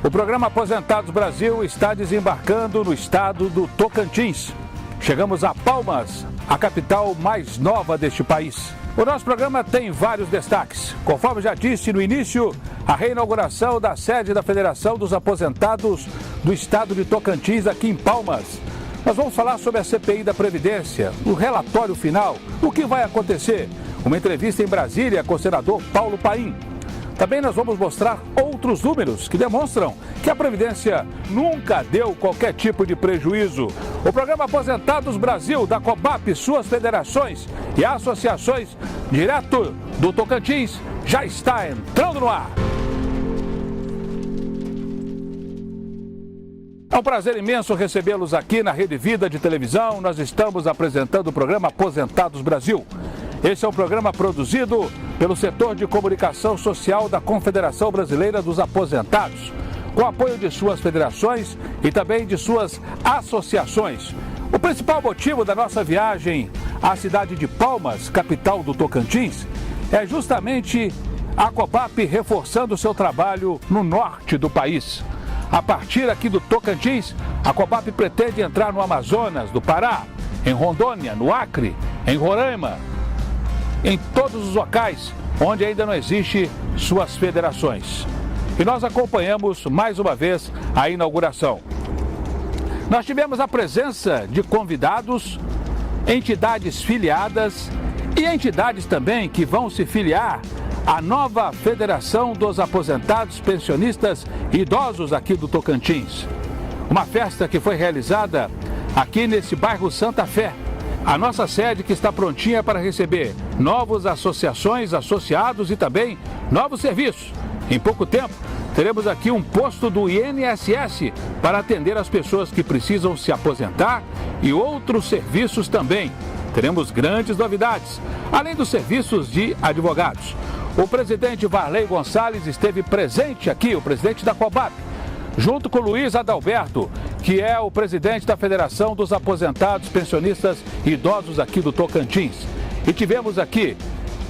O programa Aposentados Brasil está desembarcando no estado do Tocantins. Chegamos a Palmas, a capital mais nova deste país. O nosso programa tem vários destaques. Conforme já disse no início, a reinauguração da sede da Federação dos Aposentados do estado de Tocantins, aqui em Palmas. Nós vamos falar sobre a CPI da Previdência, o relatório final, o que vai acontecer. Uma entrevista em Brasília com o senador Paulo Paim. Também nós vamos mostrar outros números que demonstram que a Previdência nunca deu qualquer tipo de prejuízo. O programa Aposentados Brasil, da COBAP, suas federações e associações, direto do Tocantins, já está entrando no ar. É um prazer imenso recebê-los aqui na Rede Vida de televisão. Nós estamos apresentando o programa Aposentados Brasil. Esse é um programa produzido pelo setor de comunicação social da Confederação Brasileira dos Aposentados, com apoio de suas federações e também de suas associações. O principal motivo da nossa viagem à cidade de Palmas, capital do Tocantins, é justamente a COBAP reforçando seu trabalho no norte do país. A partir aqui do Tocantins, a COBAP pretende entrar no Amazonas, do Pará, em Rondônia, no Acre, em Roraima, em todos os locais onde ainda não existe suas federações. E nós acompanhamos mais uma vez a inauguração. Nós tivemos a presença de convidados, entidades filiadas e entidades também que vão se filiar à nova Federação dos Aposentados, Pensionistas e Idosos aqui do Tocantins. Uma festa que foi realizada aqui nesse bairro Santa Fé. A nossa sede que está prontinha para receber novas associações, associados e também novos serviços. Em pouco tempo, teremos aqui um posto do INSS para atender as pessoas que precisam se aposentar e outros serviços também. Teremos grandes novidades, além dos serviços de advogados. O presidente Varley Gonçalves esteve presente aqui, o presidente da COBAP, junto com Luiz Adalberto, que é o presidente da Federação dos Aposentados, Pensionistas e Idosos aqui do Tocantins. E tivemos aqui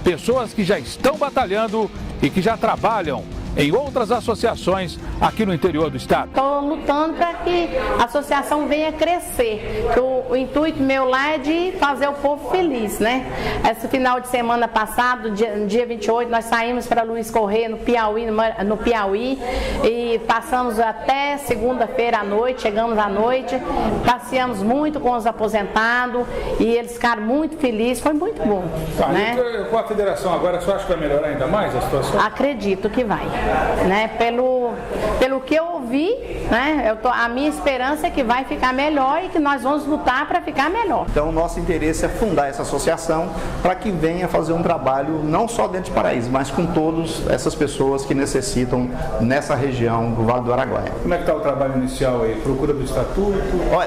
pessoas que já estão batalhando e que já trabalham em outras associações aqui no interior do estado. Estou lutando para que a associação venha crescer. O intuito meu lá é de fazer o povo feliz, né? Esse final de semana passado, dia 28, nós saímos para Luiz Correia, no Piauí, e passamos até segunda-feira à noite, chegamos à noite, passeamos muito com os aposentados e eles ficaram muito felizes, foi muito bom. Né? Com a federação agora, você acha que vai melhorar ainda mais a situação? Acredito que vai. Né? Pelo que eu ouvi, né? A minha esperança é que vai ficar melhor e que nós vamos lutar para ficar melhor. Então, o nosso interesse é fundar essa associação para que venha fazer um trabalho não só dentro de Paraíso, mas com todas essas pessoas que necessitam nessa região do Vale do Araguaia. Como é que está o trabalho inicial aí? Procura do estatuto?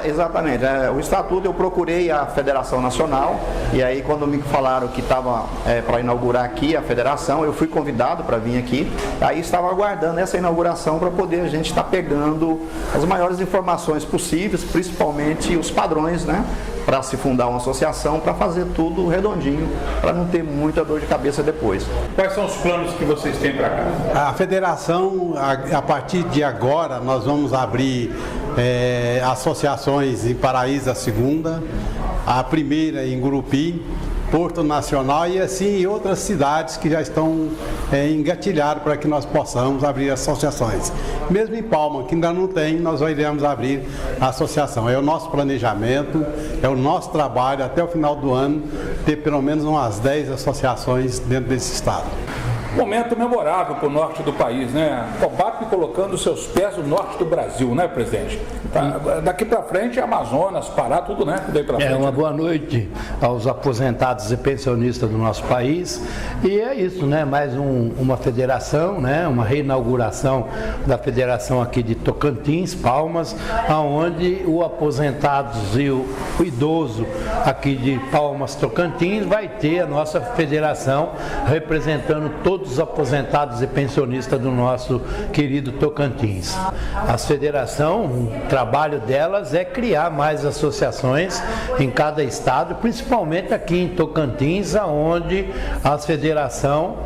Exatamente. O estatuto eu procurei a Federação Nacional e aí quando me falaram que estava para inaugurar aqui a federação, eu fui convidado para vir aqui. Aí estava aguardando essa inauguração para poder a gente estar pegando as maiores informações possíveis, principalmente os padrões, né? Para se fundar uma associação, para fazer tudo redondinho, para não ter muita dor de cabeça depois. Quais são os planos que vocês têm para cá? A federação, a partir de agora, nós vamos abrir associações em Paraíso, a segunda, a primeira em Gurupi, Porto Nacional e assim em outras cidades que já estão engatilhadas para que nós possamos abrir associações. Mesmo em Palma, que ainda não tem, nós iremos abrir a associação. É o nosso planejamento, é o nosso trabalho até o final do ano ter pelo menos umas 10 associações dentro desse estado. Momento memorável para o norte do país, né? A COBAP colocando seus pés no norte do Brasil, né, presidente? Daqui para frente, Amazonas, Pará, tudo, né? Daí pra frente. Uma boa noite aos aposentados e pensionistas do nosso país. E é isso, né? Mais uma federação, né? Uma reinauguração da federação aqui de Tocantins, Palmas, aonde o aposentados e o idoso aqui de Palmas, Tocantins, vai ter a nossa federação representando todos os aposentados e pensionistas do nosso querido Tocantins. A federação, o trabalho delas é criar mais associações em cada estado, principalmente aqui em Tocantins, onde a federação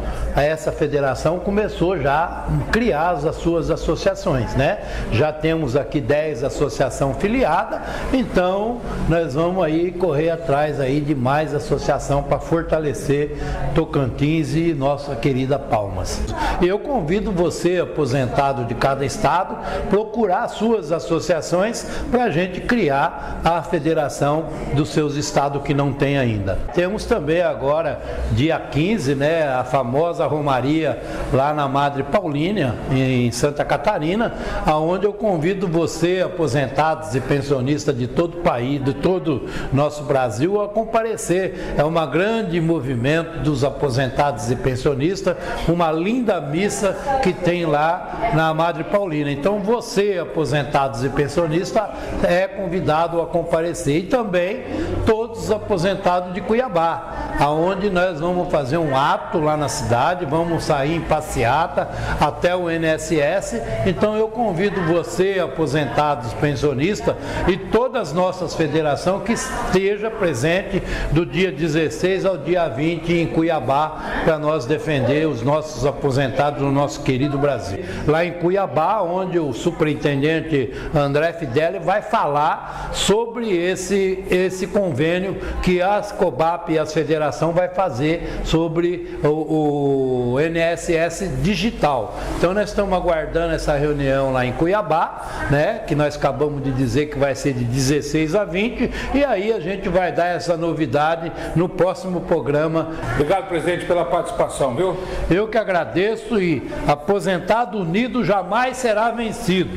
essa federação começou já a criar as suas associações, né? Já temos aqui 10 associações filiadas, então nós vamos aí correr atrás aí de mais associação para fortalecer Tocantins e nossa querida Palmas. Eu convido você, aposentado de cada estado, procurar suas associações para a gente criar a federação dos seus estados que não tem ainda. Temos também agora, dia 15, né, a famosa Romaria lá na Madre Paulínia, em Santa Catarina, aonde eu convido você, aposentados e pensionistas de todo o país, de todo o nosso Brasil, a comparecer. É um grande movimento dos aposentados e pensionistas, uma linda missa que tem lá na Madre Paulina. Então você, aposentados e pensionistas, é convidado a comparecer. E também todos os aposentados de Cuiabá, aonde nós vamos fazer um ato lá na cidade, vamos sair em passeata até o INSS. Então eu convido você, aposentados, pensionistas e todas as nossas federações que esteja presente do dia 16 ao dia 20 em Cuiabá, para nós defender os nossos aposentados no nosso querido Brasil. Lá em Cuiabá, onde o superintendente André Fideli vai falar sobre esse convênio que as COBAP e as federações vai fazer sobre o INSS digital. Então nós estamos aguardando essa reunião lá em Cuiabá, né, que nós acabamos de dizer que vai ser de 16 a 20, e aí a gente vai dar essa novidade no próximo programa. Obrigado, presidente, pela participação, viu? Eu que agradeço, e aposentado unido jamais será vencido.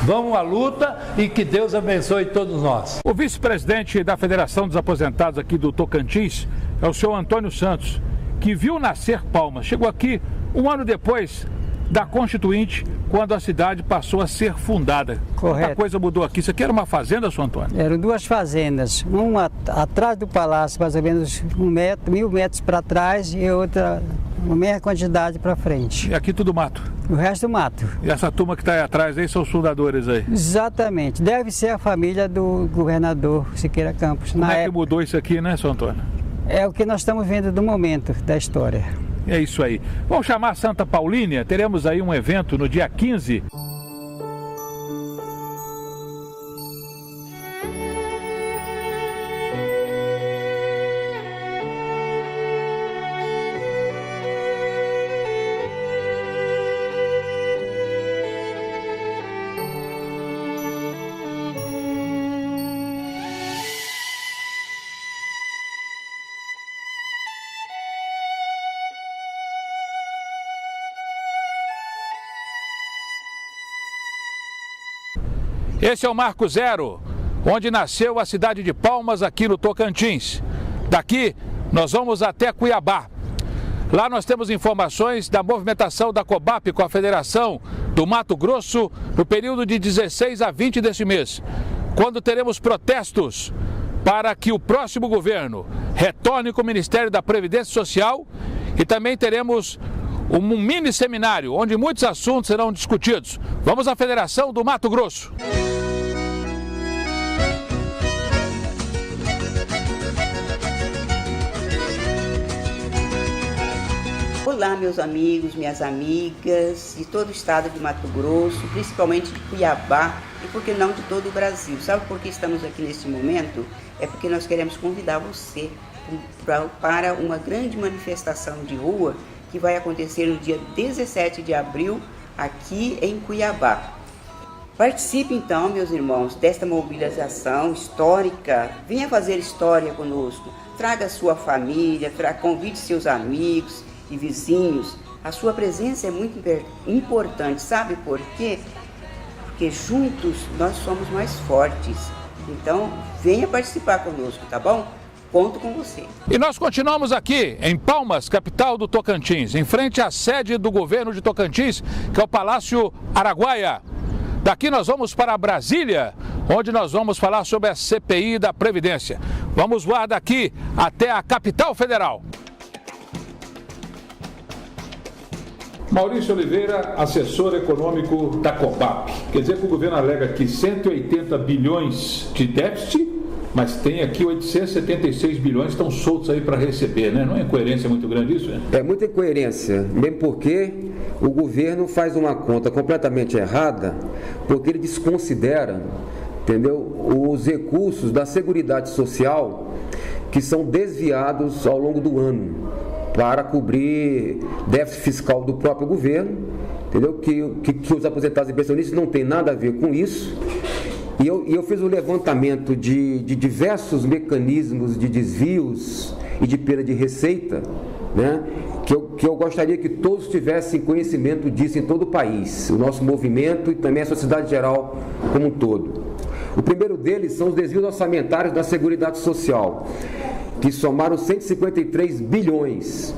Vamos à luta e que Deus abençoe todos nós. O vice-presidente da Federação dos Aposentados aqui do Tocantins é o senhor Antônio Santos, que viu nascer Palmas. Chegou aqui um ano depois da Constituinte, quando a cidade passou a ser fundada. Correto. Muita coisa mudou aqui. Isso aqui era uma fazenda, senhor Antônio? Eram duas fazendas, uma atrás do palácio, mais ou menos 1.000 metros para trás, e outra a mesma quantidade para frente. E aqui tudo mato? O resto mato. E essa turma que está aí atrás aí são os fundadores aí? Exatamente. Deve ser a família do governador Siqueira Campos. Como é que mudou isso aqui, né, senhor Antônio? É o que nós estamos vendo do momento da história. É isso aí. Vamos chamar Santa Paulínia, teremos aí um evento no dia 15. Esse é o Marco Zero, onde nasceu a cidade de Palmas, aqui no Tocantins. Daqui, nós vamos até Cuiabá. Lá nós temos informações da movimentação da COBAP com a Federação do Mato Grosso no período de 16 a 20 deste mês, quando teremos protestos para que o próximo governo retorne com o Ministério da Previdência Social, e também teremos um mini seminário onde muitos assuntos serão discutidos. Vamos à Federação do Mato Grosso. Olá, meus amigos, minhas amigas de todo o estado de Mato Grosso, principalmente de Cuiabá e, por que não, de todo o Brasil. Sabe por que estamos aqui neste momento? É porque nós queremos convidar você para uma grande manifestação de rua que vai acontecer no dia 17 de abril, aqui em Cuiabá. Participe então, meus irmãos, desta mobilização histórica. Venha fazer história conosco. Traga sua família, convide seus amigos e vizinhos. A sua presença é muito importante. Sabe por quê? Porque juntos nós somos mais fortes. Então, venha participar conosco, tá bom? Conto com você. E nós continuamos aqui em Palmas, capital do Tocantins, em frente à sede do governo de Tocantins, que é o Palácio Araguaia. Daqui nós vamos para Brasília, onde nós vamos falar sobre a CPI da Previdência. Vamos voar daqui até a capital federal. Maurício Oliveira, assessor econômico da COBAP. Quer dizer que o governo alega que 180 bilhões de déficit mas tem aqui 876 bilhões que estão soltos aí para receber, né? Não é incoerência muito grande isso? Né? É muita incoerência, mesmo porque o governo faz uma conta completamente errada, porque ele desconsidera, entendeu, os recursos da Seguridade Social que são desviados ao longo do ano para cobrir déficit fiscal do próprio governo, entendeu? Que os aposentados e pensionistas não tem nada a ver com isso. E eu fiz um levantamento de diversos mecanismos de desvios e de perda de receita, né? Que eu gostaria que todos tivessem conhecimento disso em todo o país, o nosso movimento e também a sociedade geral como um todo. O primeiro deles são os desvios orçamentários da Seguridade Social, que somaram 153 bilhões.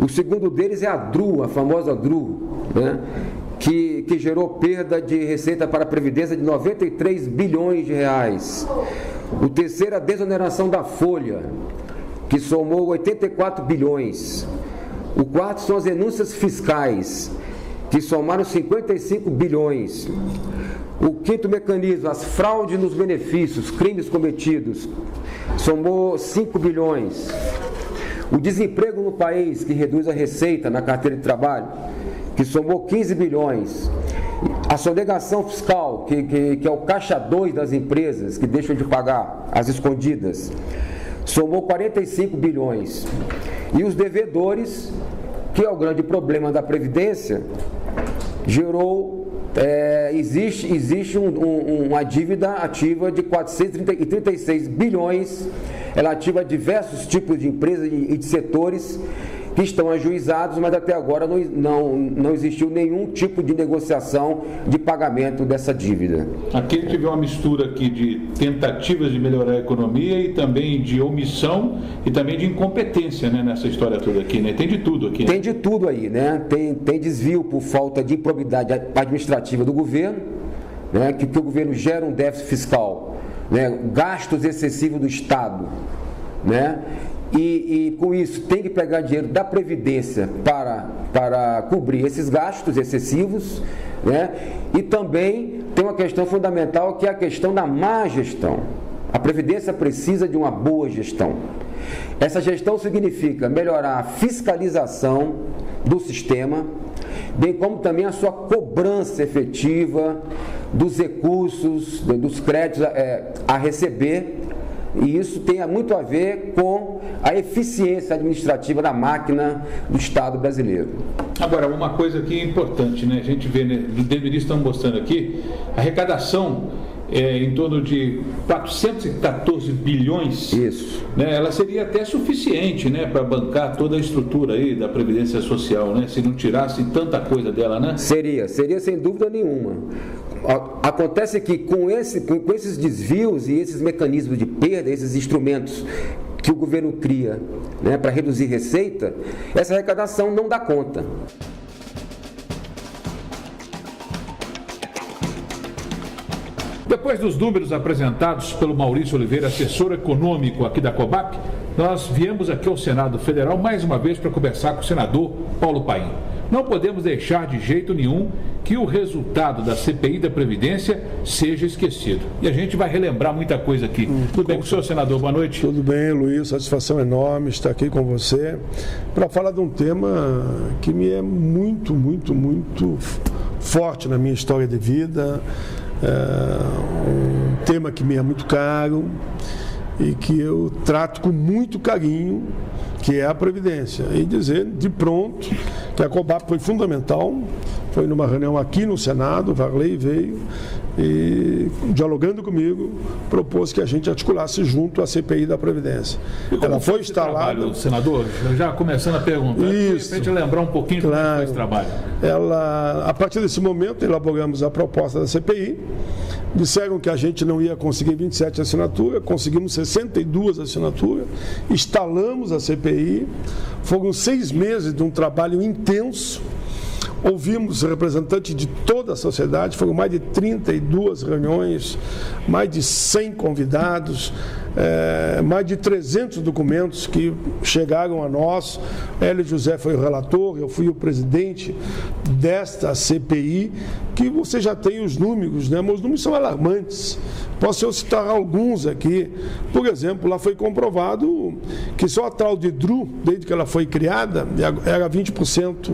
O segundo deles é a DRU, a famosa DRU, né? Que gerou perda de receita para a Previdência de 93 bilhões de reais. O terceiro é a desoneração da folha, que somou 84 bilhões. O quarto são as renúncias fiscais, que somaram 55 bilhões. O quinto mecanismo, as fraudes nos benefícios, crimes cometidos, somou 5 bilhões. O desemprego no país, que reduz a receita na carteira de trabalho, que somou 15 bilhões. A sonegação fiscal, que é o caixa 2 das empresas, que deixam de pagar as escondidas, somou 45 bilhões. E os devedores, que é o grande problema da Previdência, existe uma dívida ativa de 436 bilhões relativa a diversos tipos de empresas e de setores que estão ajuizados, mas até agora não existiu nenhum tipo de negociação de pagamento dessa dívida. Aqui a gente vê uma mistura aqui de tentativas de melhorar a economia e também de omissão e também de incompetência, né, nessa história toda aqui, né? Tem de tudo aqui. Né? Tem de tudo aí, né? Tem desvio por falta de improbidade administrativa do governo, né? Que o governo gera um déficit fiscal, né? Gastos excessivos do Estado, né? E com isso tem que pegar dinheiro da Previdência para cobrir esses gastos excessivos, né? E também tem uma questão fundamental, que é a questão da má gestão. A Previdência precisa de uma boa gestão. Essa gestão significa melhorar a fiscalização do sistema, bem como também a sua cobrança efetiva dos recursos, dos créditos a receber. E isso tem muito a ver com a eficiência administrativa da máquina do Estado brasileiro. Agora, uma coisa aqui importante, né? A gente vê, né, desde o início estão mostrando aqui, a arrecadação em torno de 414 bilhões. Isso. Né? Ela seria até suficiente, né, para bancar toda a estrutura aí da Previdência Social, né? Se não tirasse tanta coisa dela, né? Seria sem dúvida nenhuma. Acontece que com esses desvios e esses mecanismos de perda, esses instrumentos que o governo cria, né, para reduzir receita, essa arrecadação não dá conta. Depois dos números apresentados pelo Maurício Oliveira, assessor econômico aqui da COBAP, nós viemos aqui ao Senado Federal mais uma vez para conversar com o senador Paulo Paim. Não podemos deixar de jeito nenhum que o resultado da CPI da Previdência seja esquecido. E a gente vai relembrar muita coisa aqui. Tudo bem com o senhor, senador? Boa noite. Tudo bem, Luiz. Satisfação enorme estar aqui com você para falar de um tema que me é muito, muito, muito forte na minha história de vida. Um tema que me é muito caro e que eu trato com muito carinho, que é a Previdência. E dizer de pronto que a COBAP foi fundamental. Foi numa reunião aqui no Senado, o Varley veio e, dialogando comigo, propôs que a gente articulasse junto a CPI da Previdência. Ela foi instalada... Trabalho, senador, já começando a pergunta, isso, de repente lembrar um pouquinho como foi esse trabalho. A partir desse momento, elaboramos a proposta da CPI, disseram que a gente não ia conseguir 27 assinaturas, conseguimos 62 assinaturas, instalamos a CPI, foram 6 meses de um trabalho intenso, ouvimos representantes de toda a sociedade, foram mais de 32 reuniões, mais de 100 convidados, mais de 300 documentos que chegaram a nós. Hélio José foi o relator, eu fui o presidente desta CPI, que você já tem os números, né? Mas os números são alarmantes. Posso citar alguns aqui. Por exemplo, lá foi comprovado que só a tal de DRU, desde que ela foi criada, era 20%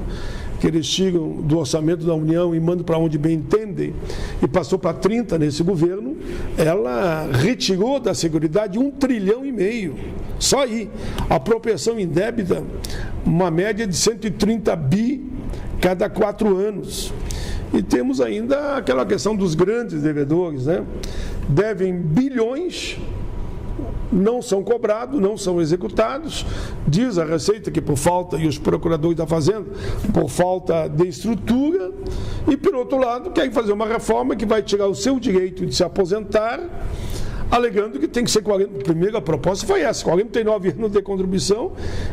que eles tiram do orçamento da União e mandam para onde bem entendem, e passou para 30% nesse governo. Ela retirou da Seguridade 1,5 trilhão. Só aí. A apropriação indébita, uma média de 130 bi cada 4 anos. E temos ainda aquela questão dos grandes devedores, né? Devem bilhões, não são cobrados, não são executados. Diz a Receita que por falta, e os procuradores da Fazenda, por falta de estrutura, e por outro lado querem fazer uma reforma que vai tirar o seu direito de se aposentar, alegando que tem que ser 40, a primeira proposta foi essa, 49 anos de contribuição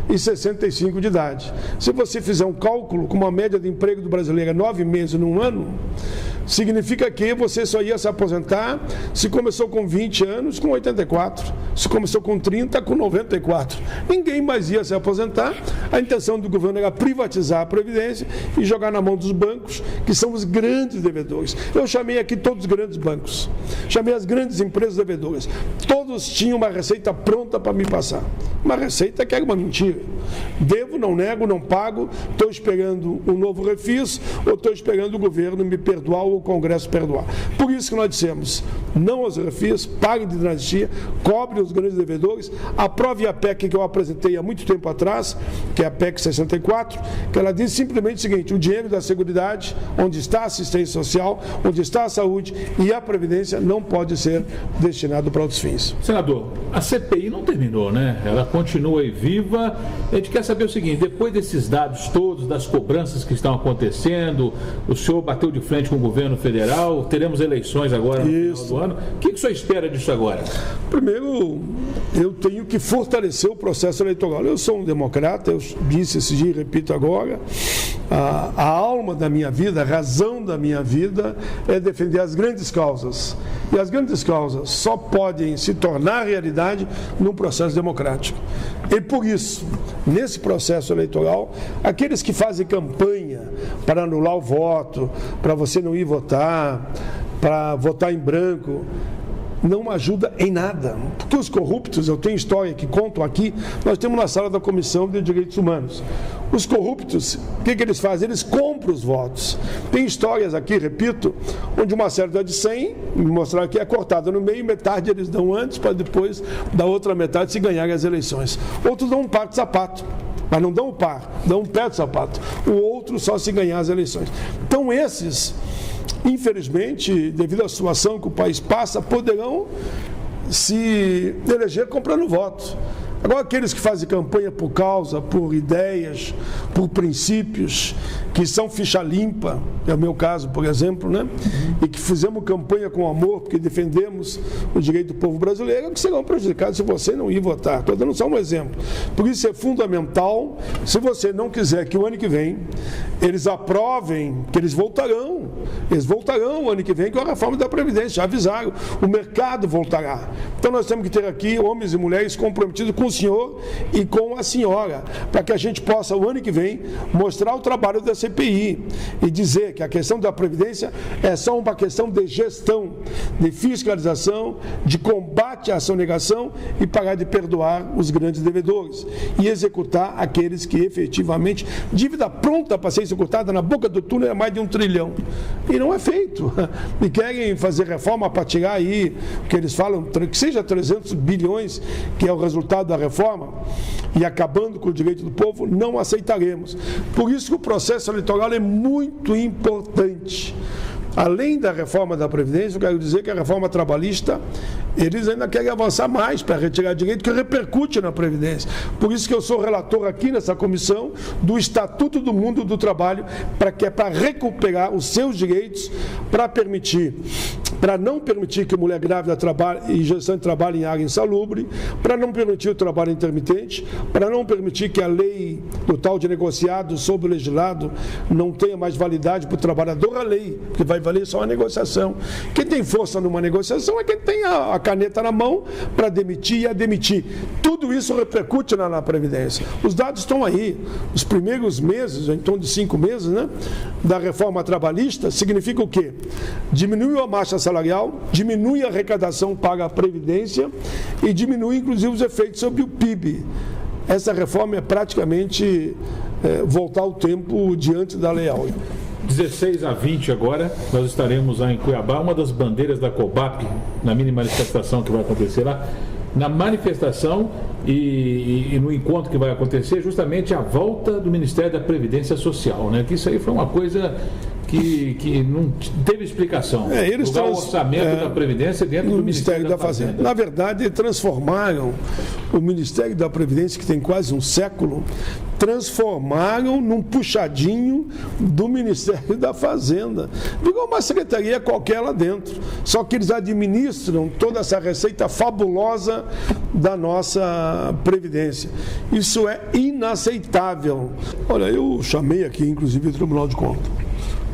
e 65 de idade. Se você fizer um cálculo com uma média de emprego do brasileiro 9 meses num ano, significa que você só ia se aposentar se começou com 20 anos, com 84, se começou com 30, com 94. Ninguém mais ia se aposentar. A intenção do governo era privatizar a Previdência e jogar na mão dos bancos, que são os grandes devedores. Eu chamei aqui todos os grandes bancos, chamei as grandes empresas devedoras. Todos tinham uma receita pronta para me passar. Uma receita que era uma mentira. Devo, não nego, não pago, estou esperando um novo refis, ou estou esperando o governo me perdoar ou o Congresso perdoar. Por isso que nós dissemos, não aos refis, paguem de dinastia, cobrem os grandes devedores, aprove a PEC que eu apresentei há muito tempo atrás, que é a PEC 64, que ela diz simplesmente o seguinte: o dinheiro da Seguridade, onde está a assistência social, onde está a saúde e a Previdência, não pode ser destinado para outros fins. Senador, a CPI não terminou, né? Ela continua aí viva. A gente quer saber o seguinte: depois desses dados todos, das cobranças que estão acontecendo, o senhor bateu de frente com o governo federal, teremos eleições agora no final do ano. O que o senhor espera disso agora? Primeiro, eu tenho que fortalecer o processo eleitoral. Eu sou um democrata, eu disse esse dia e repito agora, a alma da minha vida, a razão da minha vida é defender as grandes causas. E as grandes causas só podem se tornar realidade num processo democrático. E por isso, nesse processo eleitoral, aqueles que fazem campanha para anular o voto, para você não ir votar, para votar em branco, não ajuda em nada, porque os corruptos, eu tenho história que conto aqui, nós temos na sala da Comissão de Direitos Humanos. Os corruptos, o que eles fazem? Eles compram os votos. Tem histórias aqui, repito, onde uma certa de 100, me mostraram que é cortada no meio, metade eles dão antes, para depois da outra metade se ganharem as eleições. Outros dão um par de sapato, mas não dão o par, dão um pé de sapato. O outro só se ganhar as eleições. Então esses, infelizmente, devido à situação que o país passa, poderão se eleger comprando voto. Agora, aqueles que fazem campanha por causa, por ideias, por princípios, que são ficha limpa, é o meu caso, por exemplo, né? E que fizemos campanha com amor, porque defendemos o direito do povo brasileiro, que serão prejudicados se você não ir votar. Estou dando só um exemplo. Por isso é fundamental, se você não quiser que o ano que vem eles aprovem, que eles voltarão o ano que vem com a reforma da Previdência, já avisaram, o mercado voltará. Então nós temos que ter aqui homens e mulheres comprometidos com o senhor e com a senhora, para que a gente possa, o ano que vem, mostrar o trabalho da CPI e dizer que a questão da Previdência é só uma questão de gestão, de fiscalização, de combate à sonegação e parar de perdoar os grandes devedores e executar aqueles que efetivamente, dívida pronta para ser executada na boca do túnel é mais de 1 trilhão. E não é feito. E querem fazer reforma para tirar aí, que eles falam, que seja 300 bilhões, que é o resultado da reforma, e acabando com o direito do povo, não aceitaremos. Por isso que o processo eleitoral é muito importante. Além da reforma da Previdência, eu quero dizer que a reforma trabalhista eles ainda querem avançar mais para retirar direito que repercute na Previdência. Por isso que eu sou relator aqui nessa comissão do Estatuto do Mundo do Trabalho, para recuperar os seus direitos, para não permitir que mulher grávida trabalhe e gestante trabalhe em área insalubre, para não permitir o trabalho intermitente, para não permitir que a lei do tal de negociado sobre o legislado não tenha mais validade para o trabalhador, a lei, que vai valer só a negociação. Quem tem força numa negociação é quem tem a caneta na mão para demitir e a demitir. Tudo isso repercute na Previdência. Os dados estão aí. Os primeiros meses, em torno de 5 meses, né, da reforma trabalhista, significa o quê? Diminuiu a massa salarial, diminui a arrecadação para a Previdência e diminui, inclusive, os efeitos sobre o PIB. Essa reforma é praticamente voltar ao tempo diante da Lei Áurea. 16 a 20 agora, nós estaremos lá em Cuiabá, uma das bandeiras da COBAP, na mini manifestação que vai acontecer lá, na manifestação e no encontro que vai acontecer, justamente a volta do Ministério da Previdência Social, né? Que isso aí foi uma coisa que não teve explicação. Eles o orçamento da Previdência dentro do Ministério da Fazenda. Na verdade, transformaram o Ministério da Previdência, que tem quase um século, transformaram num puxadinho do Ministério da Fazenda. Virou uma secretaria qualquer lá dentro. Só que eles administram toda essa receita fabulosa da nossa Previdência. Isso é inaceitável. Olha, eu chamei aqui, inclusive, o Tribunal de Contas,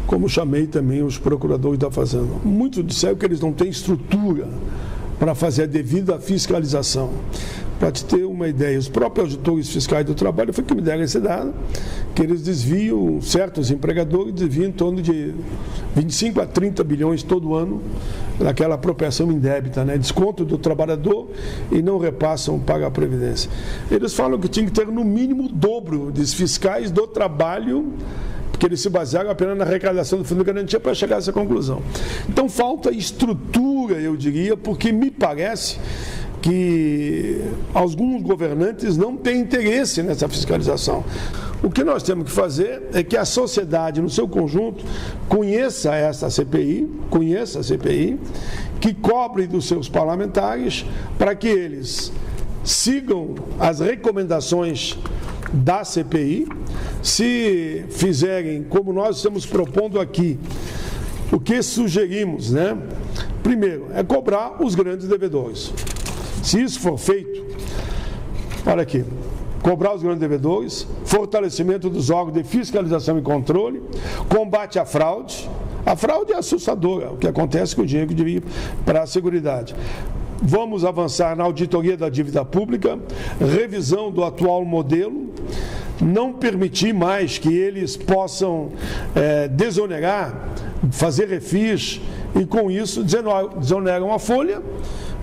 como chamei também os procuradores da Fazenda. Muitos disseram que eles não têm estrutura para fazer a devida fiscalização. Para te ter uma ideia, os próprios auditores fiscais do trabalho foi que me deram esse dado, que eles desviam, certos empregadores desviam em torno de 25 a 30 bilhões todo ano daquela apropriação indébita, né? Desconto do trabalhador e não repassam para a Previdência. Eles falam que tinha que ter no mínimo o dobro dos fiscais do trabalho, porque eles se basearam apenas na arrecadação do Fundo de Garantia para chegar a essa conclusão. Então falta estrutura, eu diria, porque me parece que alguns governantes não têm interesse nessa fiscalização. O que nós temos que fazer é que a sociedade, no seu conjunto, conheça a CPI, que cobre dos seus parlamentares, para que eles sigam as recomendações da CPI, se fizerem como nós estamos propondo aqui, o que sugerimos, né? Primeiro, é cobrar os grandes devedores. Se isso for feito, olha aqui, cobrar os grandes devedores, fortalecimento dos órgãos de fiscalização e controle, combate à fraude. A fraude é assustadora, o que acontece com o dinheiro que devia para a Seguridade. Vamos avançar na auditoria da dívida pública, revisão do atual modelo, não permitir mais que eles possam desonerar, fazer refis e com isso desoneram a folha.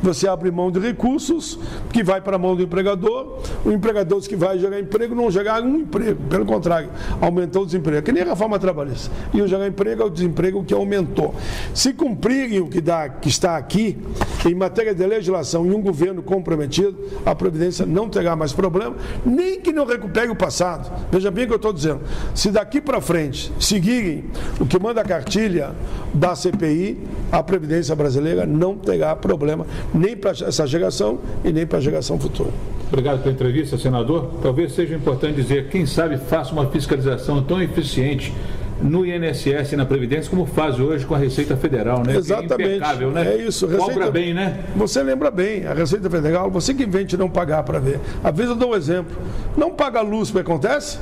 Você abre mão de recursos que vai para a mão do empregador, o empregador que vai gerar emprego não gerar um emprego, pelo contrário, aumentou o desemprego, que nem a reforma trabalhista. E o gerar emprego é o desemprego que aumentou. Se cumprirem o que está aqui, em matéria de legislação e um governo comprometido, a Previdência não terá mais problema, nem que não recupere o passado. Veja bem o que eu estou dizendo. Se daqui para frente seguirem o que manda a cartilha da CPI, a Previdência brasileira não terá problema, nem para essa geração e nem para a geração futura. Obrigado pela entrevista, senador. Talvez seja importante dizer, quem sabe faça uma fiscalização tão eficiente no INSS e na Previdência como faz hoje com a Receita Federal, né? Exatamente. É impecável, né? É isso. Cobra bem, né? Você lembra bem, a Receita Federal, você que invente não pagar para ver. Às vezes eu dou um exemplo. Não paga a luz, o que acontece?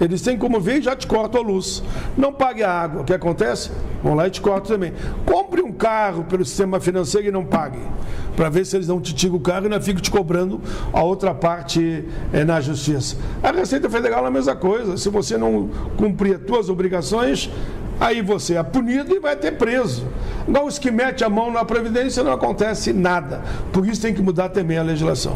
Eles têm como ver e já te cortam a luz. Não pague a água, o que acontece? Vão lá e te cortam também. Compre um carro pelo sistema financeiro e não pague, para ver se eles não te tiram o carro e não ficam te cobrando a outra parte na justiça. A Receita Federal é a mesma coisa. Se você não cumprir as suas obrigações, aí você é punido e vai ter preso. Igual os que metem a mão na Previdência, não acontece nada. Por isso tem que mudar também a legislação.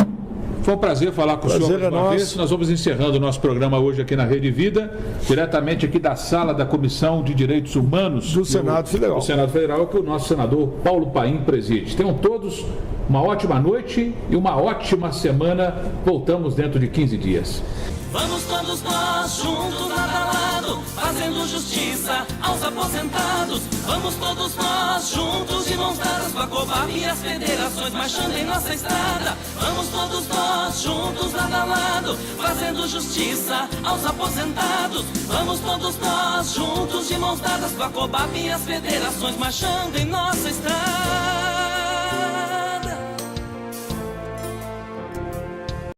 Foi um prazer falar com o senhor mais uma vez. Nós vamos encerrando o nosso programa hoje aqui na Rede Vida, diretamente aqui da sala da Comissão de Direitos Humanos do Senado Federal. Do Senado Federal, que o nosso senador Paulo Paim preside. Tenham todos uma ótima noite e uma ótima semana. Voltamos dentro de 15 dias. Vamos todos nós juntos lado a lado, fazendo justiça aos aposentados. Vamos todos nós juntos, de mãos dadas com a Cobap e as federações marchando em nossa estrada. Vamos todos nós juntos, lado a lado, fazendo justiça aos aposentados. Vamos todos nós juntos, de mãos dadas com a Cobap e as federações marchando em nossa estrada.